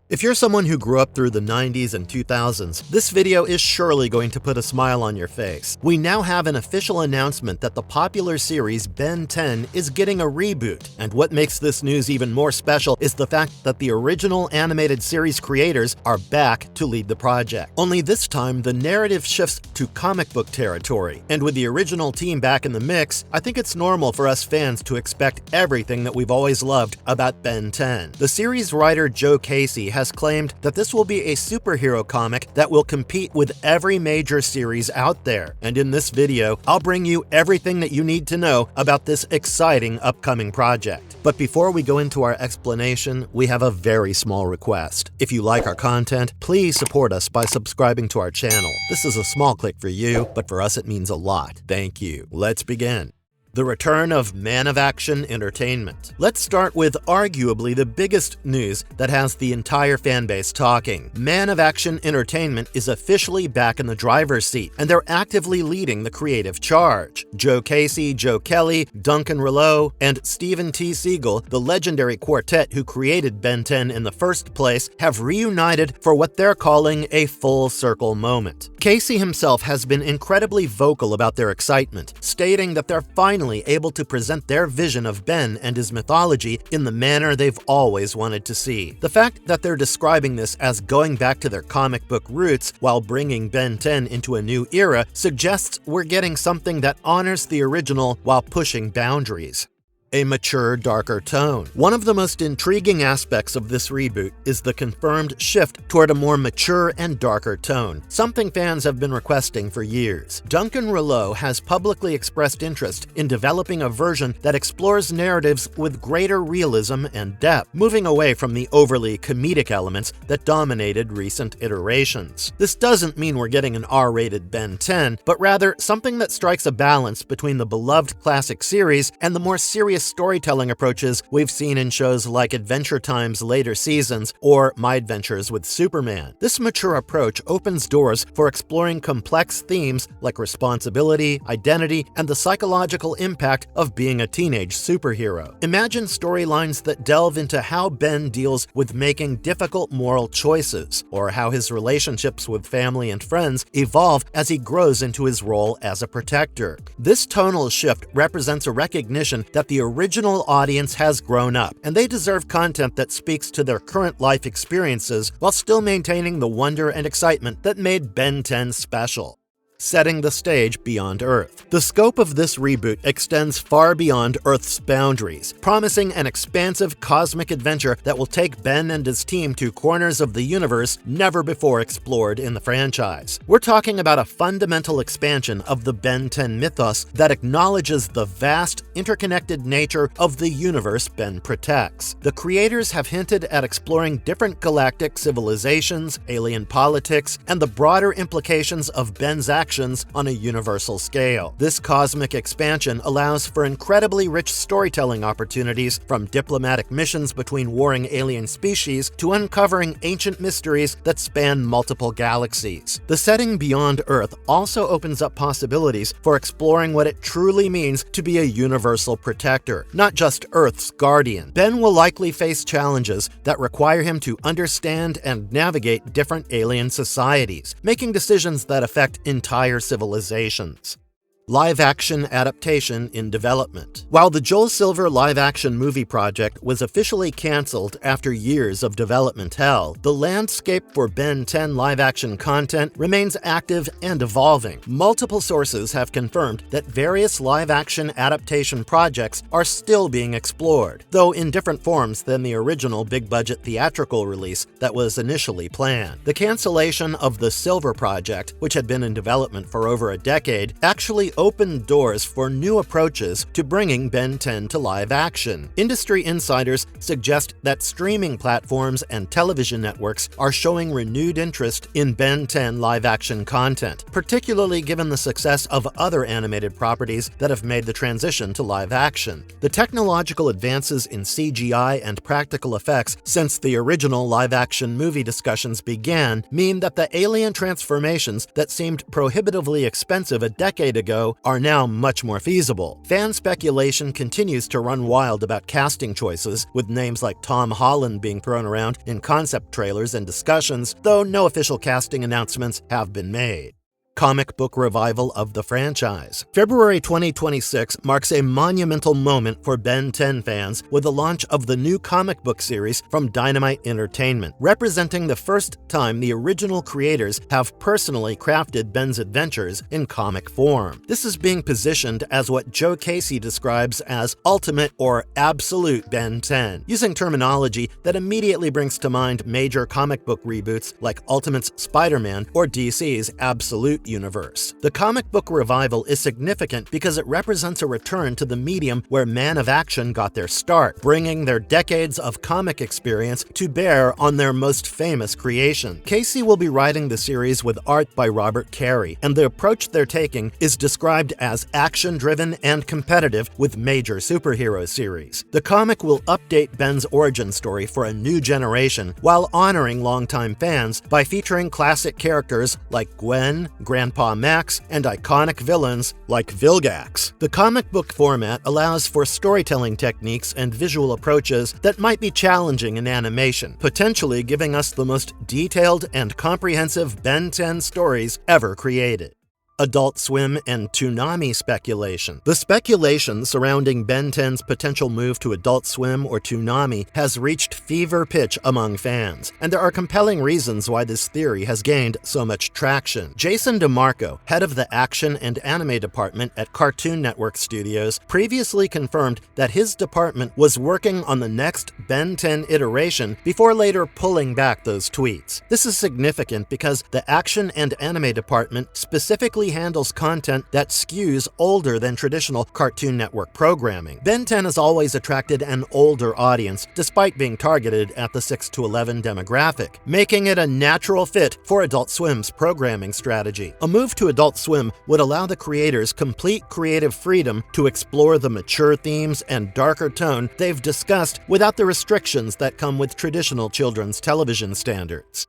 If you're someone who grew up through the 90s and 2000s, this video is surely going to put a smile on your face. We now have an official announcement that the popular series Ben 10 is getting a reboot, and what makes this news even more special is the fact that the original animated series creators are back to lead the project. Only this time, the narrative shifts to comic book territory, and with the original team back in the mix, I think it's normal for us fans to expect everything that we've always loved about Ben 10. The series writer Joe Casey has claimed that this will be a superhero comic that will compete with every major series out there. And in this video, I'll bring you everything that you need to know about this exciting upcoming project. But before we go into our explanation, we have a very small request. If you like our content, please support us by subscribing to our channel. This is a small click for you, but for us it means a lot. Thank you. Let's begin. The return of Man of Action Entertainment. Let's start with arguably the biggest news that has the entire fanbase talking. Man of Action Entertainment is officially back in the driver's seat, and they're actively leading the creative charge. Joe Casey, Joe Kelly, Duncan Rouleau, and Steven T. Siegel, the legendary quartet who created Ben 10 in the first place, have reunited for what they're calling a full circle moment. Casey himself has been incredibly vocal about their excitement, stating that they're finally able to present their vision of Ben and his mythology in the manner they've always wanted to see. The fact that they're describing this as going back to their comic book roots while bringing Ben 10 into a new era suggests we're getting something that honors the original while pushing boundaries. A mature, darker tone. One of the most intriguing aspects of this reboot is the confirmed shift toward a more mature and darker tone, something fans have been requesting for years. Duncan Rouleau has publicly expressed interest in developing a version that explores narratives with greater realism and depth, moving away from the overly comedic elements that dominated recent iterations. This doesn't mean we're getting an R-rated Ben 10, but rather something that strikes a balance between the beloved classic series and the more serious storytelling approaches we've seen in shows like Adventure Time's later seasons or My Adventures with Superman. This mature approach opens doors for exploring complex themes like responsibility, identity, and the psychological impact of being a teenage superhero. Imagine storylines that delve into how Ben deals with making difficult moral choices, or how his relationships with family and friends evolve as he grows into his role as a protector. This tonal shift represents a recognition that the original audience has grown up, and they deserve content that speaks to their current life experiences while still maintaining the wonder and excitement that made Ben 10 special. Setting the stage beyond Earth. The scope of this reboot extends far beyond Earth's boundaries, promising an expansive cosmic adventure that will take Ben and his team to corners of the universe never before explored in the franchise. We're talking about a fundamental expansion of the Ben 10 mythos that acknowledges the vast, interconnected nature of the universe Ben protects. The creators have hinted at exploring different galactic civilizations, alien politics, and the broader implications of Ben's actions on a universal scale. This cosmic expansion allows for incredibly rich storytelling opportunities, from diplomatic missions between warring alien species to uncovering ancient mysteries that span multiple galaxies. The setting beyond Earth also opens up possibilities for exploring what it truly means to be a universal protector, not just Earth's guardian. Ben will likely face challenges that require him to understand and navigate different alien societies, making decisions that affect entire civilizations. Live-action adaptation in development. While the Joel Silver live-action movie project was officially canceled after years of development hell, the landscape for Ben 10 live-action content remains active and evolving. Multiple sources have confirmed that various live-action adaptation projects are still being explored, though in different forms than the original big-budget theatrical release that was initially planned. The cancellation of the Silver project, which had been in development for over a decade, actually opened doors for new approaches to bringing Ben 10 to live action. Industry insiders suggest that streaming platforms and television networks are showing renewed interest in Ben 10 live-action content, particularly given the success of other animated properties that have made the transition to live action. The technological advances in CGI and practical effects since the original live-action movie discussions began mean that the alien transformations that seemed prohibitively expensive a decade ago show are now much more feasible. Fan speculation continues to run wild about casting choices, with names like Tom Holland being thrown around in concept trailers and discussions, though no official casting announcements have been made. Comic book revival of the franchise. February 2026 marks a monumental moment for Ben 10 fans with the launch of the new comic book series from Dynamite Entertainment, representing the first time the original creators have personally crafted Ben's adventures in comic form. This is being positioned as what Joe Casey describes as ultimate or absolute Ben 10, using terminology that immediately brings to mind major comic book reboots like Ultimate's Spider-Man or DC's Absolute Universe. The comic book revival is significant because it represents a return to the medium where Man of Action got their start, bringing their decades of comic experience to bear on their most famous creation. Casey will be writing the series with art by Robert Carey, and the approach they're taking is described as action-driven and competitive with major superhero series. The comic will update Ben's origin story for a new generation while honoring longtime fans by featuring classic characters like Gwen, Grandpa Max, and iconic villains like Vilgax. The comic book format allows for storytelling techniques and visual approaches that might be challenging in animation, potentially giving us the most detailed and comprehensive Ben 10 stories ever created. Adult Swim and Toonami speculation. The speculation surrounding Ben 10's potential move to Adult Swim or Toonami has reached fever pitch among fans, and there are compelling reasons why this theory has gained so much traction. Jason DeMarco, head of the action and anime department at Cartoon Network Studios, previously confirmed that his department was working on the next Ben 10 iteration before later pulling back those tweets. This is significant because the action and anime department specifically handles content that skews older than traditional Cartoon Network programming. Ben 10 has always attracted an older audience, despite being targeted at the 6 to 11 demographic, making it a natural fit for Adult Swim's programming strategy. A move to Adult Swim would allow the creators complete creative freedom to explore the mature themes and darker tone they've discussed without the restrictions that come with traditional children's television standards.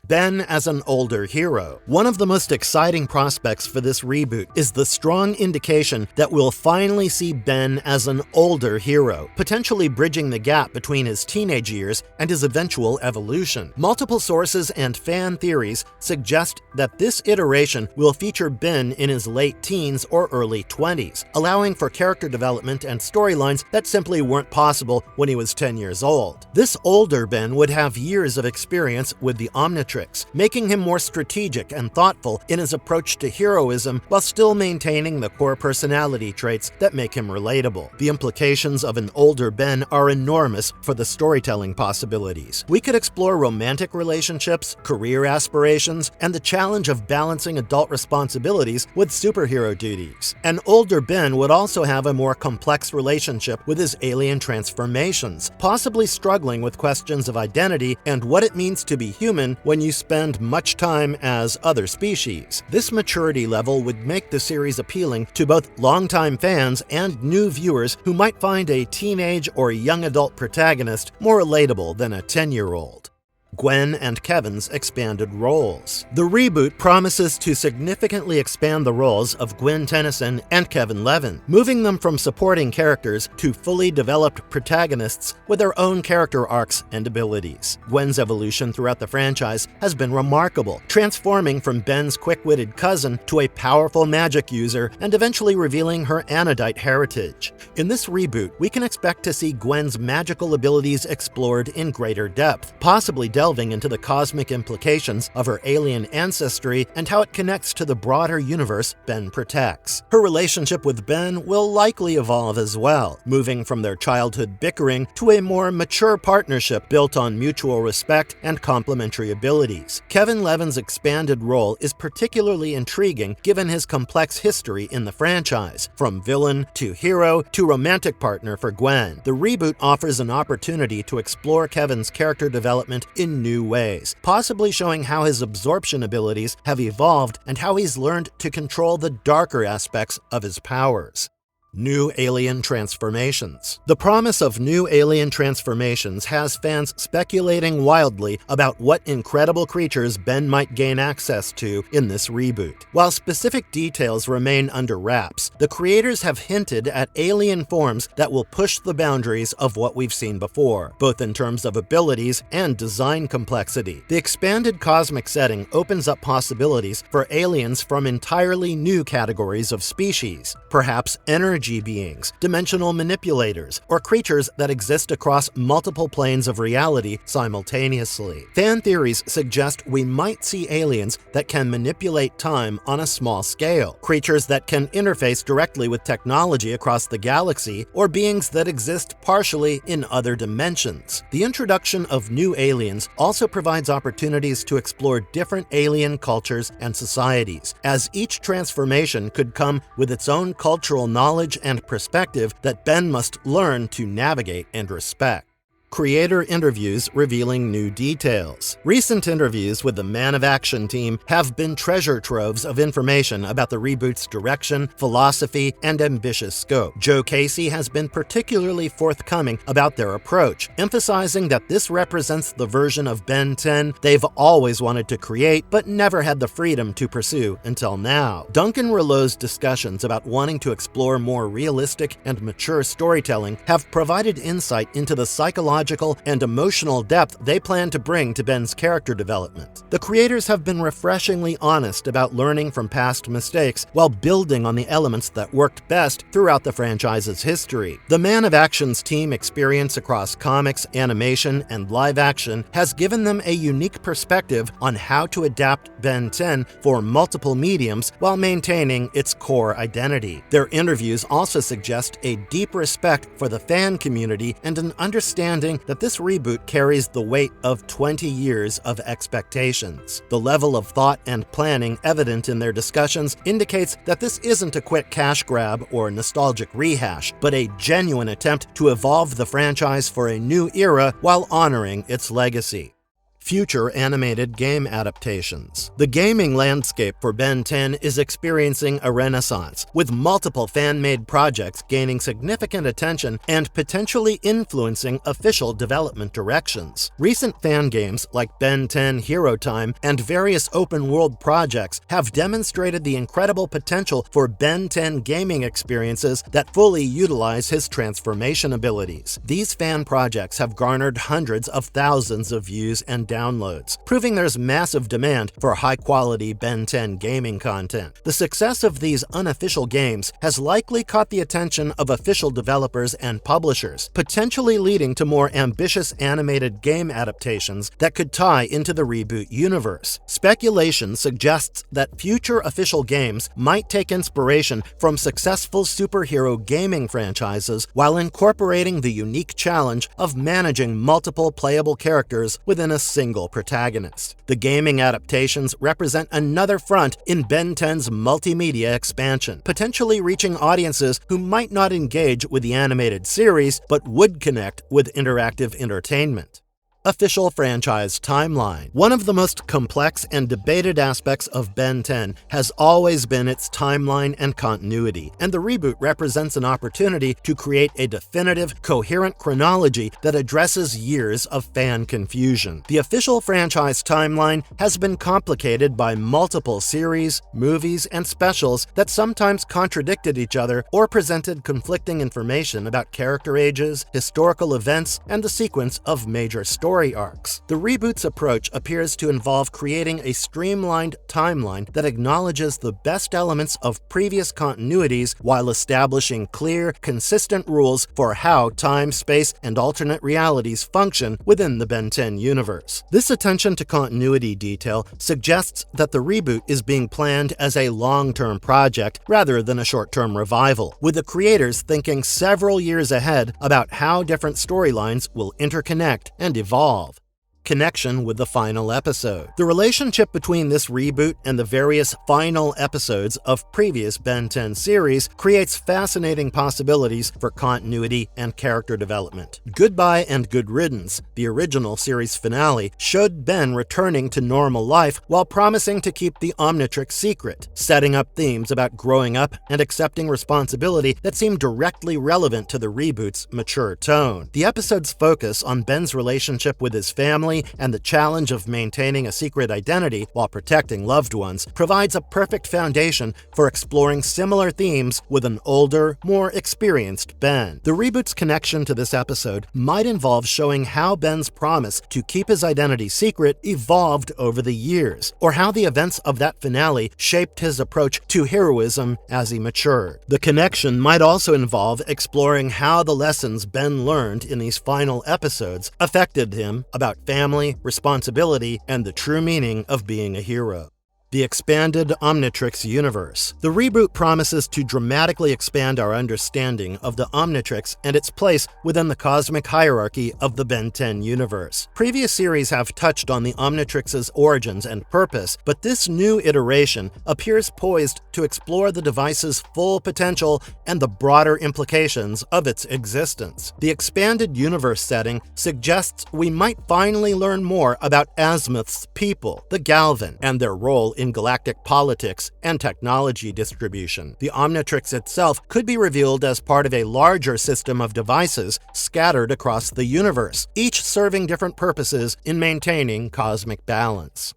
Ben as an older hero. One of the most exciting prospects for this reboot is the strong indication that we'll finally see Ben as an older hero, potentially bridging the gap between his teenage years and his eventual evolution. Multiple sources and fan theories suggest that this iteration will feature Ben in his late teens or early 20s, allowing for character development and storylines that simply weren't possible when he was 10 years old. This older Ben would have years of experience with the Omnitrix, making him more strategic and thoughtful in his approach to heroism while still maintaining the core personality traits that make him relatable. The implications of an older Ben are enormous for the storytelling possibilities. We could explore romantic relationships, career aspirations, and the challenge of balancing adult responsibilities with superhero duties. An older Ben would also have a more complex relationship with his alien transformations, possibly struggling with questions of identity and what it means to be human when you spend much time as other species. This maturity level would make the series appealing to both longtime fans and new viewers who might find a teenage or young adult protagonist more relatable than a 10-year-old. Gwen and Kevin's expanded roles. The reboot promises to significantly expand the roles of Gwen Tennyson and Kevin Levin, moving them from supporting characters to fully developed protagonists with their own character arcs and abilities. Gwen's evolution throughout the franchise has been remarkable, transforming from Ben's quick-witted cousin to a powerful magic user and eventually revealing her Anodite heritage. In this reboot, we can expect to see Gwen's magical abilities explored in greater depth, possibly delving into the cosmic implications of her alien ancestry and how it connects to the broader universe Ben protects. Her relationship with Ben will likely evolve as well, moving from their childhood bickering to a more mature partnership built on mutual respect and complementary abilities. Kevin Levin's expanded role is particularly intriguing given his complex history in the franchise, from villain to hero to romantic partner for Gwen. The reboot offers an opportunity to explore Kevin's character development in new ways, possibly showing how his absorption abilities have evolved and how he's learned to control the darker aspects of his powers. New alien transformations. The promise of new alien transformations has fans speculating wildly about what incredible creatures Ben might gain access to in this reboot. While specific details remain under wraps, the creators have hinted at alien forms that will push the boundaries of what we've seen before, both in terms of abilities and design complexity. The expanded cosmic setting opens up possibilities for aliens from entirely new categories of species, perhaps energy beings, dimensional manipulators, or creatures that exist across multiple planes of reality simultaneously. Fan theories suggest we might see aliens that can manipulate time on a small scale, creatures that can interface directly with technology across the galaxy, or beings that exist partially in other dimensions. The introduction of new aliens also provides opportunities to explore different alien cultures and societies, as each transformation could come with its own cultural knowledge and perspective that Ben must learn to navigate and respect. Creator interviews revealing new details. Recent interviews with the Man of Action team have been treasure troves of information about the reboot's direction, philosophy, and ambitious scope. Joe Casey has been particularly forthcoming about their approach, emphasizing that this represents the version of Ben 10 they've always wanted to create but never had the freedom to pursue until now. Duncan Rouleau's discussions about wanting to explore more realistic and mature storytelling have provided insight into the psychological and emotional depth they plan to bring to Ben's character development. The creators have been refreshingly honest about learning from past mistakes while building on the elements that worked best throughout the franchise's history. The Man of Action's team experience across comics, animation, and live action has given them a unique perspective on how to adapt Ben 10 for multiple mediums while maintaining its core identity. Their interviews also suggest a deep respect for the fan community and an understanding that this reboot carries the weight of 20 years of expectations. The level of thought and planning evident in their discussions indicates that this isn't a quick cash grab or nostalgic rehash, but a genuine attempt to evolve the franchise for a new era while honoring its legacy. Future animated game adaptations. The gaming landscape for Ben 10 is experiencing a renaissance, with multiple fan-made projects gaining significant attention and potentially influencing official development directions. Recent fan games like Ben 10 Hero Time and various open-world projects have demonstrated the incredible potential for Ben 10 gaming experiences that fully utilize his transformation abilities. These fan projects have garnered hundreds of thousands of views and downloads, proving there's massive demand for high-quality Ben 10 gaming content. The success of these unofficial games has likely caught the attention of official developers and publishers, potentially leading to more ambitious animated game adaptations that could tie into the Reboot universe. Speculation suggests that future official games might take inspiration from successful superhero gaming franchises while incorporating the unique challenge of managing multiple playable characters within a single protagonist. The gaming adaptations represent another front in Ben 10's multimedia expansion, potentially reaching audiences who might not engage with the animated series but would connect with interactive entertainment. Official franchise timeline. One of the most complex and debated aspects of Ben 10 has always been its timeline and continuity, and the reboot represents an opportunity to create a definitive, coherent chronology that addresses years of fan confusion. The official franchise timeline has been complicated by multiple series, movies, and specials that sometimes contradicted each other or presented conflicting information about character ages, historical events, and the sequence of major story arcs. The reboot's approach appears to involve creating a streamlined timeline that acknowledges the best elements of previous continuities while establishing clear, consistent rules for how time, space, and alternate realities function within the Ben 10 universe. This attention to continuity detail suggests that the reboot is being planned as a long-term project rather than a short-term revival, with the creators thinking several years ahead about how different storylines will interconnect and evolve. connection with the final episode. The relationship between this reboot and the various final episodes of previous Ben 10 series creates fascinating possibilities for continuity and character development. Goodbye and Good Riddance, the original series finale, showed Ben returning to normal life while promising to keep the Omnitrix secret, setting up themes about growing up and accepting responsibility that seemed directly relevant to the reboot's mature tone. The episode's focus on Ben's relationship with his family and the challenge of maintaining a secret identity while protecting loved ones provides a perfect foundation for exploring similar themes with an older, more experienced Ben. The reboot's connection to this episode might involve showing how Ben's promise to keep his identity secret evolved over the years, or how the events of that finale shaped his approach to heroism as he matured. The connection might also involve exploring how the lessons Ben learned in these final episodes affected him about family, responsibility, and the true meaning of being a hero. The expanded Omnitrix universe. The reboot promises to dramatically expand our understanding of the Omnitrix and its place within the cosmic hierarchy of the Ben 10 universe. Previous series have touched on the Omnitrix's origins and purpose, but this new iteration appears poised to explore the device's full potential and the broader implications of its existence. The expanded universe setting suggests we might finally learn more about Azimuth's people, the Galvan, and their role in galactic politics and technology distribution. The Omnitrix itself could be revealed as part of a larger system of devices scattered across the universe, each serving different purposes in maintaining cosmic balance.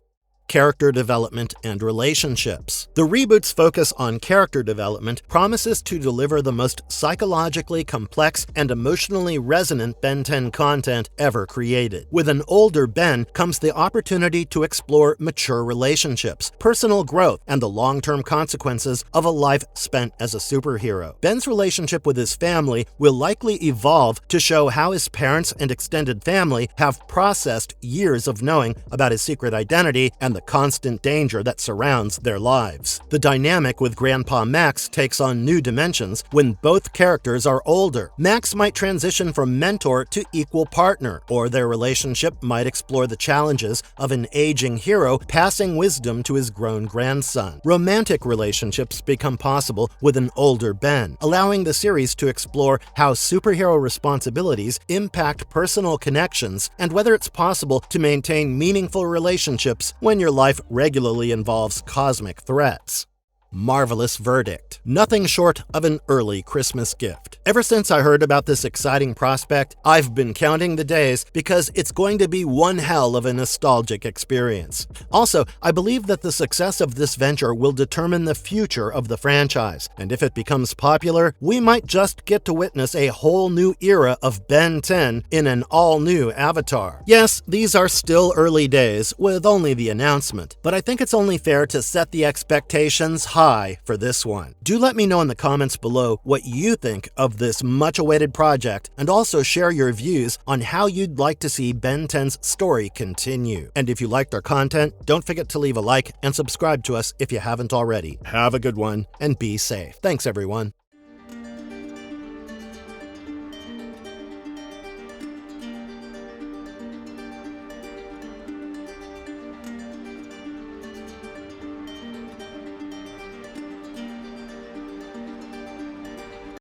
Character development and relationships. The reboot's focus on character development promises to deliver the most psychologically complex and emotionally resonant Ben 10 content ever created. With an older Ben comes the opportunity to explore mature relationships, personal growth, and the long-term consequences of a life spent as a superhero. Ben's relationship with his family will likely evolve to show how his parents and extended family have processed years of knowing about his secret identity and the constant danger that surrounds their lives. The dynamic with Grandpa Max takes on new dimensions when both characters are older. Max might transition from mentor to equal partner, or their relationship might explore the challenges of an aging hero passing wisdom to his grown grandson. Romantic relationships become possible with an older Ben, allowing the series to explore how superhero responsibilities impact personal connections and whether it's possible to maintain meaningful relationships when your life regularly involves cosmic threats. Marvelous verdict. Nothing short of an early Christmas gift. Ever since I heard about this exciting prospect, I've been counting the days because it's going to be one hell of a nostalgic experience. Also, I believe that the success of this venture will determine the future of the franchise, and if it becomes popular, we might just get to witness a whole new era of Ben 10 in an all-new avatar. Yes, these are still early days, with only the announcement, but I think it's only fair to set the expectations high for this one. Do let me know in the comments below what you think of this much-awaited project, and also share your views on how you'd like to see Ben 10's story continue. And if you liked our content, don't forget to leave a like and subscribe to us if you haven't already. Have a good one, and be safe. Thanks, everyone.